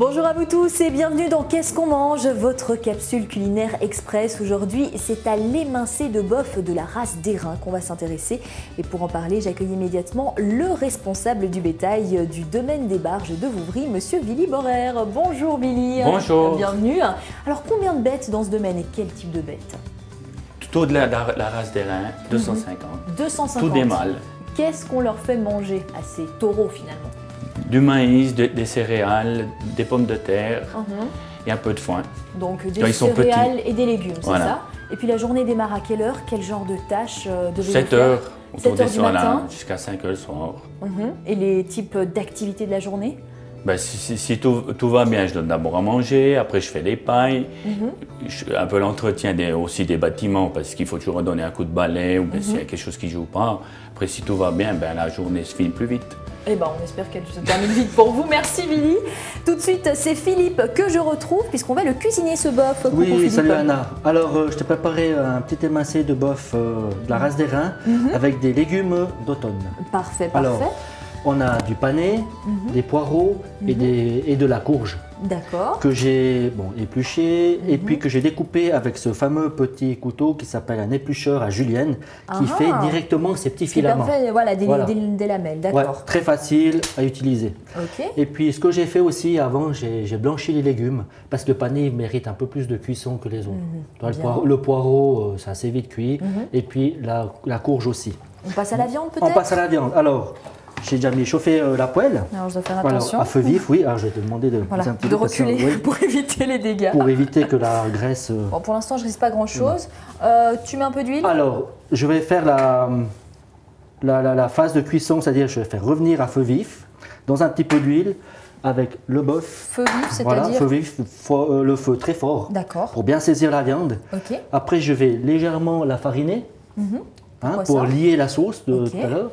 Bonjour à vous tous et bienvenue dans Qu'est-ce qu'on mange, votre capsule culinaire express. Aujourd'hui, c'est à l'émincé de bœuf de la race d'Airain qu'on va s'intéresser. Et pour en parler, j'accueille immédiatement le responsable du bétail du domaine des Barges de Vouvry, monsieur Willy Borer. Bonjour Willy. Bonjour. Bienvenue. Alors combien de bêtes dans ce domaine et quel type de bêtes? Tout de la race d'Airain, 250. 250. Tout des mâles. Qu'est-ce qu'on leur fait manger à ces taureaux finalement? Du maïs, des céréales, des pommes de terre et un peu de foin. Donc des Ils sont céréales petits. et des légumes, c'est Voilà. ça? Et puis la journée démarre à quelle heure? Quel genre de tâches devez-vous 7 faire? heures, 7 heures du matin. jusqu'à 5 heures le soir. Et les types d'activités de la journée? Ben, si tout va bien, je donne d'abord à manger, après je fais des pailles, un peu l'entretien aussi des bâtiments parce qu'il faut toujours redonner un coup de balai ou s'il y a quelque chose qui ne joue pas. Après, si tout va bien, ben, la journée se finit plus vite. Eh ben, on espère qu'elle se termine vite pour vous. Merci Willy. Tout de suite, c'est Philippe que je retrouve puisqu'on va le cuisiner ce bœuf. Coucou, Oui, Philippe. salut Anna. Alors, je t'ai préparé un petit émincé de bœuf de la race d'Airain avec des légumes d'automne. Parfait, parfait. Alors, on a du panais, des poireaux et de la courge D'accord. que j'ai épluché et puis que j'ai découpé avec ce fameux petit couteau qui s'appelle un éplucheur à julienne qui fait directement ces petits C'est filaments. parfait, voilà, des Voilà. lamelles, Ouais, d'accord. très facile à utiliser. Ok. Et puis ce que j'ai fait aussi avant, j'ai blanchi les légumes parce que le panais mérite un peu plus de cuisson que les autres. Bien. Le poireau, c'est assez vite cuit. Et puis la courge aussi. On passe à la viande On peut-être? passe à la viande. Alors, j'ai déjà mis chauffer la poêle. Alors je dois faire Voilà, attention. à feu vif, oui. Alors, je vais te demander de, Voilà, un petit de peu parce que, reculer oui, pour éviter les dégâts. pour éviter que la graisse. Bon, pour l'instant, je risque pas grand-chose. Tu mets un peu d'huile? Alors, je vais faire la phase de cuisson, c'est-à-dire je vais faire revenir à feu vif dans un petit peu d'huile avec le bœuf. Feu vif, Voilà, c'est-à-dire? feu vif, le feu très fort D'accord. pour bien saisir la viande. Ok. Après, je vais légèrement la fariner Pourquoi pour ça? lier la sauce de Ok. tout à l'heure.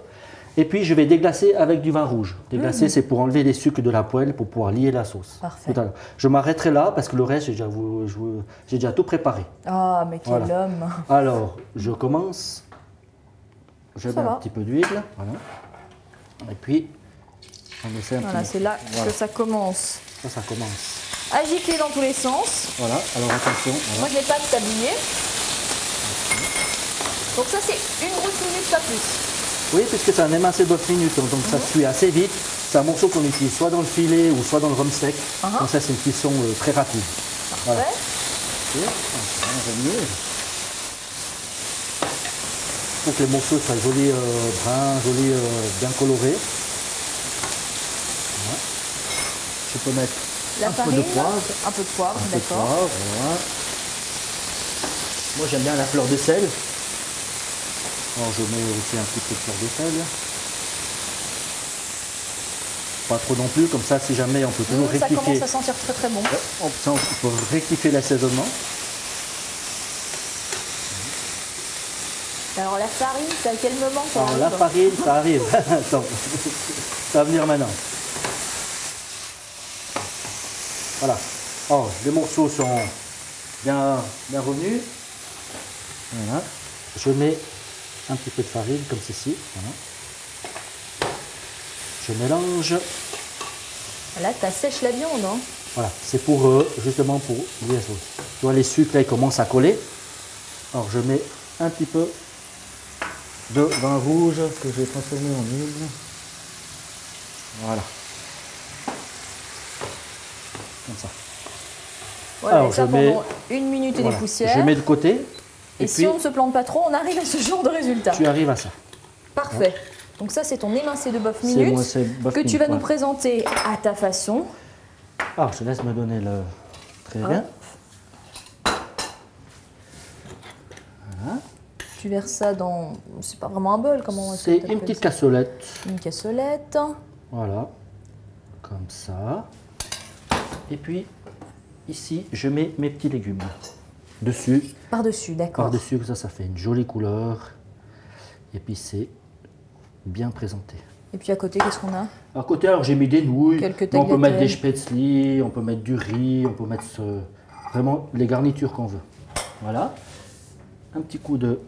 Et puis, je vais déglacer avec du vin rouge. Déglacer, c'est pour enlever les sucres de la poêle pour pouvoir lier la sauce. Parfait. Tout à l'heure. Je m'arrêterai là parce que le reste, j'ai déjà tout préparé. Ah, mais quel Voilà. homme! Alors, je commence. Je Ça mets un va. petit peu d'huile. Voilà. Et puis, on essaie un Voilà, petit c'est là Voilà. que ça commence. Ça commence. À gicler dans tous les sens. Voilà, alors attention. Voilà. Moi, je n'ai pas de tablier. Donc ça, c'est une grosse minute, pas plus. Oui, puisque c'est un émincé de bœuf minute, donc ça se cuit assez vite. C'est un morceau qu'on utilise soit dans le filet ou soit dans le rhum sec. Donc ça, c'est une cuisson très rapide. Voilà. Ouais. Ok, on va revenir. Il faut que les morceaux soient jolis bruns, jolis bien colorés. Voilà. Je peux mettre La un farine, peu de poivre. un peu de poivre, Un peu de d'accord. poivre, voilà. Moi, j'aime bien la fleur de sel. Alors, je mets aussi un petit peu de fleur de sel. Pas trop non plus, comme ça, si jamais, on peut toujours Ça rectifier. commence à sentir très très bon. On peut rectifier l'assaisonnement. Alors la farine, c'est à quel moment ça Alors, la arrive? farine, ça arrive. Attends, ça va venir maintenant. Voilà. Oh, les morceaux sont bien revenus. Voilà. Je mets un petit peu de farine comme ceci. Voilà. Je mélange. Là, tu assèches la viande. Hein. Voilà. C'est pour justement pour lier la sauce. Tu vois, les sucres là, ils commencent à coller. Alors je mets un petit peu de vin rouge que je vais transformer en huile. Voilà. Comme ça. Voilà, Alors, et ça je mets- pendant une minute et Voilà. des poussières. Je mets de côté. Et Et si puis, on ne se plante pas trop, on arrive à ce genre de résultat. tu arrives à ça. Parfait. Donc ça, c'est ton émincé de bœuf C'est minute moi, c'est bœuf que tu minute, vas nous ouais. présenter à ta façon. Alors, je te laisse me donner le... Très bien. Voilà. Tu verses ça dans... C'est pas vraiment un bol, comment est-ce que C'est t'appelles une petite ça? cassolette. Une cassolette. Voilà. Comme ça. Et puis, ici, je mets mes petits légumes. Dessus. Par-dessus, d'accord. Par-dessus, ça fait une jolie couleur. Et puis, c'est bien présenté. Et puis à côté, qu'est-ce qu'on a? À côté, alors j'ai mis des nouilles. Quelques Mais on peut mettre des tagliatelles. spätzli, on peut mettre du riz, on peut mettre vraiment les garnitures qu'on veut. Voilà. Un petit coup de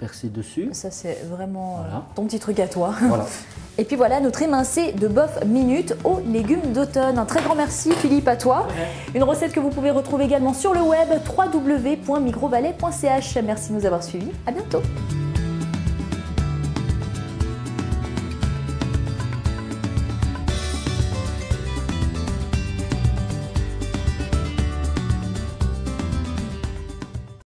percer dessus. Ça, c'est vraiment Voilà. ton petit truc à toi. Voilà. Et puis voilà, notre émincé de bœuf minute aux légumes d'automne. Un très grand merci Philippe à toi. Une recette que vous pouvez retrouver également sur le web www.microvalet.ch. Merci de nous avoir suivis. À bientôt.